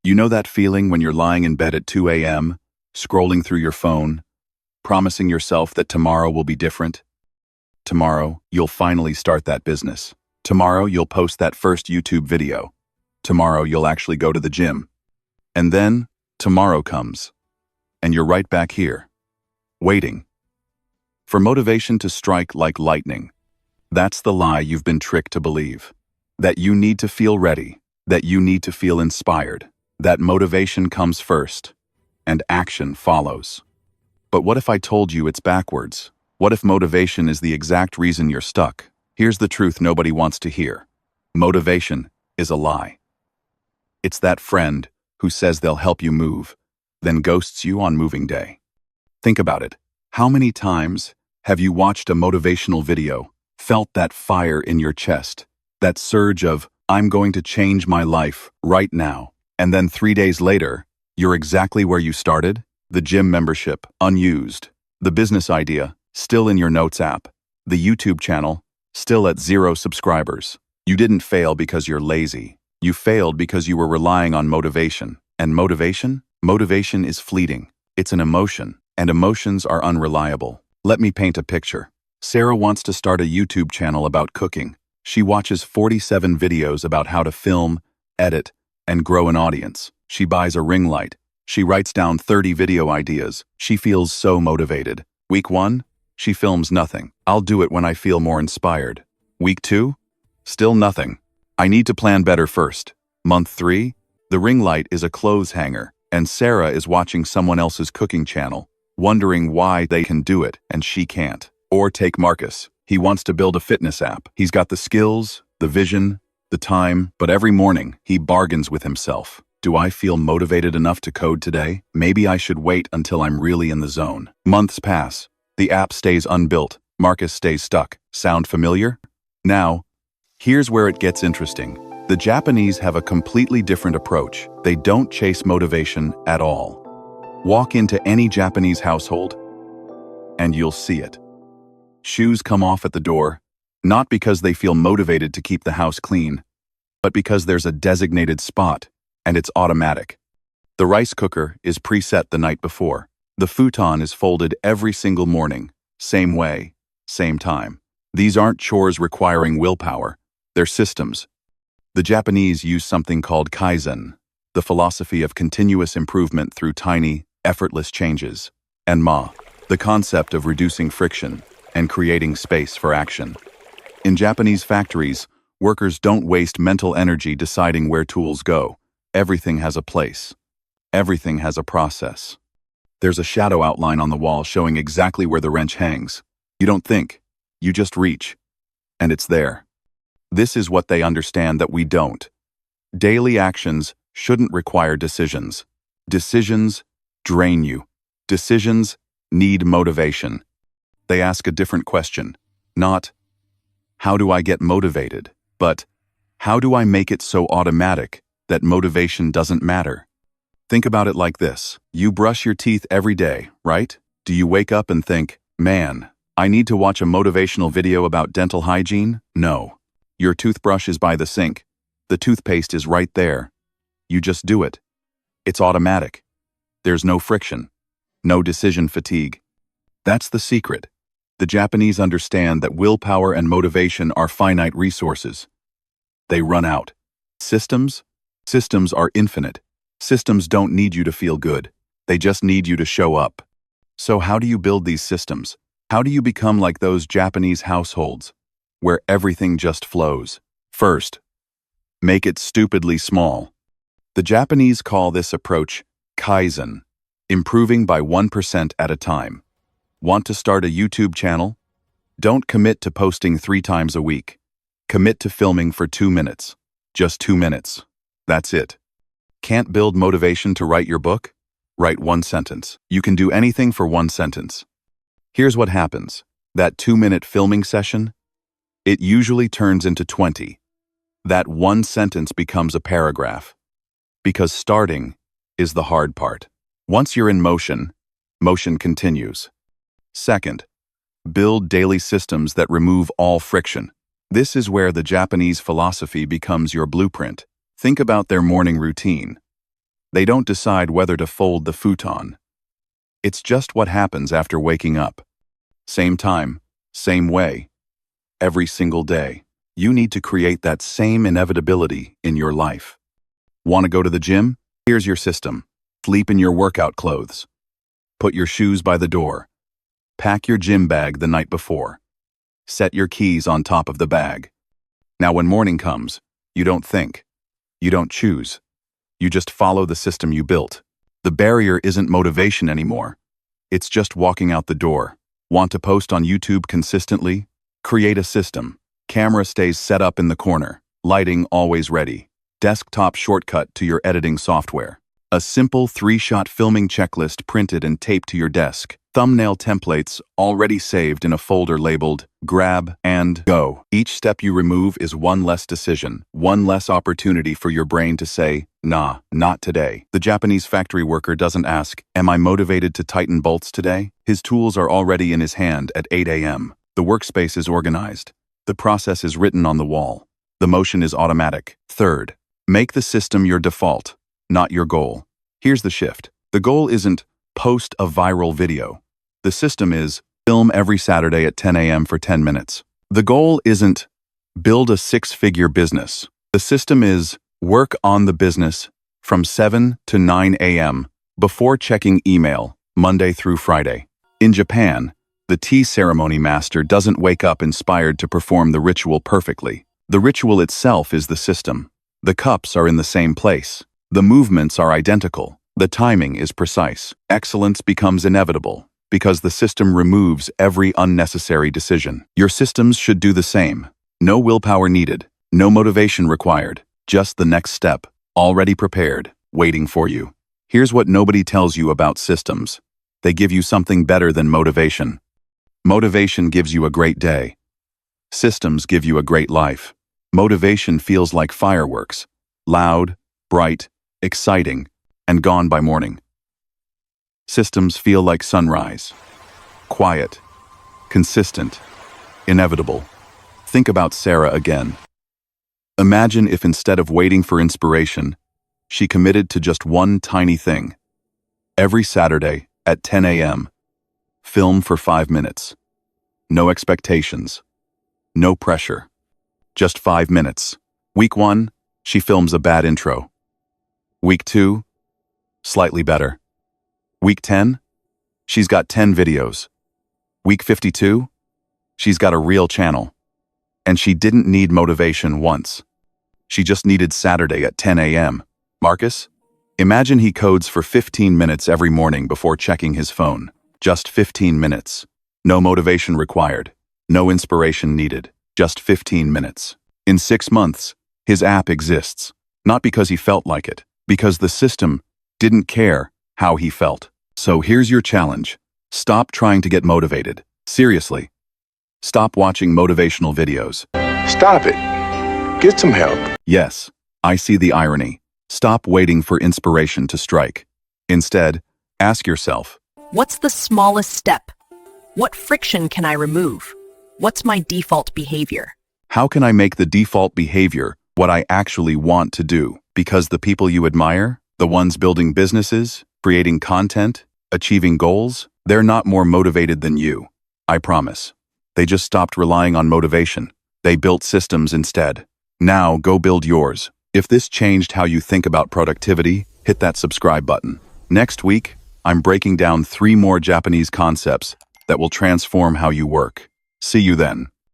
You know that feeling when you're lying in bed at 2 a.m., scrolling through your phone, promising yourself that tomorrow will be different? Tomorrow, you'll finally start that business. Tomorrow, you'll post that first YouTube video. Tomorrow, you'll actually go to the gym. And then, tomorrow comes, and you're right back here, waiting for motivation to strike like lightning. That's the lie you've been tricked to believe. That you need to feel ready, that you need to feel inspired, that motivation comes first, and action follows. But what if I told you it's backwards? What if motivation is the exact reason you're stuck? Here's the truth nobody wants to hear. Motivation is a lie. It's that friend who says they'll help you move, then ghosts you on moving day. Think about it. How many times have you watched a motivational video, felt that fire in your chest, that surge of, I'm going to change my life right now, and then 3 days later, you're exactly where you started? The gym membership, unused. The business idea, still in your notes app. The YouTube channel, still at 0 subscribers. You didn't fail because you're lazy. You failed because you were relying on motivation. And motivation? Motivation is fleeting. It's an emotion, and emotions are unreliable. Let me paint a picture. Sarah wants to start a YouTube channel about cooking. She watches 47 videos about how to film, edit, and grow an audience. She buys a ring light. She writes down 30 video ideas. She feels so motivated. Week 1, she films nothing. I'll do it when I feel more inspired. Week 2, still nothing. I need to plan better first. Month 3, the ring light is a clothes hanger, and Sarah is watching someone else's cooking channel, wondering why they can do it and she can't. Or take Marcus. He wants to build a fitness app. He's got the skills, the vision, the time, but every morning he bargains with himself. Do I feel motivated enough to code today? Maybe I should wait until I'm really in the zone. Months pass. The app stays unbuilt. Marcus stays stuck. Sound familiar? Now, here's where it gets interesting. The Japanese have a completely different approach. They don't chase motivation at all. Walk into any Japanese household, and you'll see it. Shoes come off at the door, not because they feel motivated to keep the house clean, but because there's a designated spot, and it's automatic. The rice cooker is preset the night before. The futon is folded every single morning, same way, same time. These aren't chores requiring willpower, they're systems. The Japanese use something called Kaizen, the philosophy of continuous improvement through tiny, effortless changes, and Ma, the concept of reducing friction and creating space for action. In Japanese factories, workers don't waste mental energy deciding where tools go. Everything has a place. Everything has a process. There's a shadow outline on the wall showing exactly where the wrench hangs. You don't think, you just reach, and it's there. This is what they understand that we don't. Daily actions shouldn't require decisions. Decisions drain you. Decisions need motivation. They ask a different question, not, how do I get motivated, but, how do I make it so automatic that motivation doesn't matter? Think about it like this. You brush your teeth every day, right? Do you wake up and think, man, I need to watch a motivational video about dental hygiene? No. Your toothbrush is by the sink. The toothpaste is right there. You just do it. It's automatic. There's no friction. No decision fatigue. That's the secret. The Japanese understand that willpower and motivation are finite resources. They run out. Systems? Systems are infinite. Systems don't need you to feel good. They just need you to show up. So how do you build these systems? How do you become like those Japanese households, where everything just flows? First, make it stupidly small. The Japanese call this approach Kaizen, improving by 1% at a time. Want to start a YouTube channel? Don't commit to posting 3 times a week. Commit to filming for 2 minutes. Just 2 minutes. That's it. Can't build motivation to write your book? Write 1 sentence. You can do anything for 1 sentence. Here's what happens. That 2-minute filming session, it usually turns into 20. That 1 sentence becomes a paragraph. Because starting is the hard part. Once you're in motion, motion continues. Second, build daily systems that remove all friction. This is where the Japanese philosophy becomes your blueprint. Think about their morning routine. They don't decide whether to fold the futon. It's just what happens after waking up. Same time, same way, every single day. You need to create that same inevitability in your life. Want to go to the gym? Here's your system. Sleep in your workout clothes. Put your shoes by the door. Pack your gym bag the night before. Set your keys on top of the bag. Now when morning comes, you don't think. You don't choose. You just follow the system you built. The barrier isn't motivation anymore. It's just walking out the door. Want to post on YouTube consistently? Create a system. Camera stays set up in the corner. Lighting always ready. Desktop shortcut to your editing software. A simple 3-shot filming checklist printed and taped to your desk. Thumbnail templates already saved in a folder labeled Grab and Go. Each step you remove is one less decision, one less opportunity for your brain to say, nah, not today. The Japanese factory worker doesn't ask, am I motivated to tighten bolts today? His tools are already in his hand at 8 a.m. The workspace is organized. The process is written on the wall. The motion is automatic. Third, make the system your default, not your goal. Here's the shift. The goal isn't post a viral video. The system is film every Saturday at 10 a.m. for 10 minutes. The goal isn't build a 6-figure business. The system is work on the business from 7 to 9 a.m. before checking email, Monday through Friday. In Japan, the tea ceremony master doesn't wake up inspired to perform the ritual perfectly. The ritual itself is the system. The cups are in the same place. The movements are identical. The timing is precise. Excellence becomes inevitable because the system removes every unnecessary decision. Your systems should do the same. No willpower needed. No motivation required. Just the next step, already prepared, waiting for you. Here's what nobody tells you about systems. They give you something better than motivation. Motivation gives you a great day. Systems give you a great life. Motivation feels like fireworks. Loud, bright, exciting, and gone by morning. Systems feel like sunrise. Quiet, consistent, inevitable. Think about Sarah again. Imagine if instead of waiting for inspiration, she committed to just one tiny thing. Every Saturday at 10 a.m., film for 5 minutes. No expectations. No pressure. Just 5 minutes. Week 1, she films a bad intro. Week 2, slightly better. Week 10, she's got 10 videos. Week 52, she's got a real channel. And she didn't need motivation once. She just needed Saturday at 10 a.m. Marcus? Imagine he codes for 15 minutes every morning before checking his phone. Just 15 minutes. No motivation required. No inspiration needed. Just 15 minutes. In 6 months, his app exists. Not because he felt like it, because the system didn't care how he felt. So here's your challenge. Stop trying to get motivated. Seriously. Stop watching motivational videos. Stop it. Get some help. Yes, I see the irony. Stop waiting for inspiration to strike. Instead, ask yourself, what's the smallest step? What friction can I remove? What's my default behavior? how can I make the default behavior what I actually want to do? Because the people you admire, the ones building businesses, creating content, achieving goals, they're not more motivated than you. I promise. They just stopped relying on motivation. They built systems instead. Now go build yours. If this changed how you think about productivity, hit that subscribe button. Next week, I'm breaking down 3 more Japanese concepts that will transform how you work. See you then.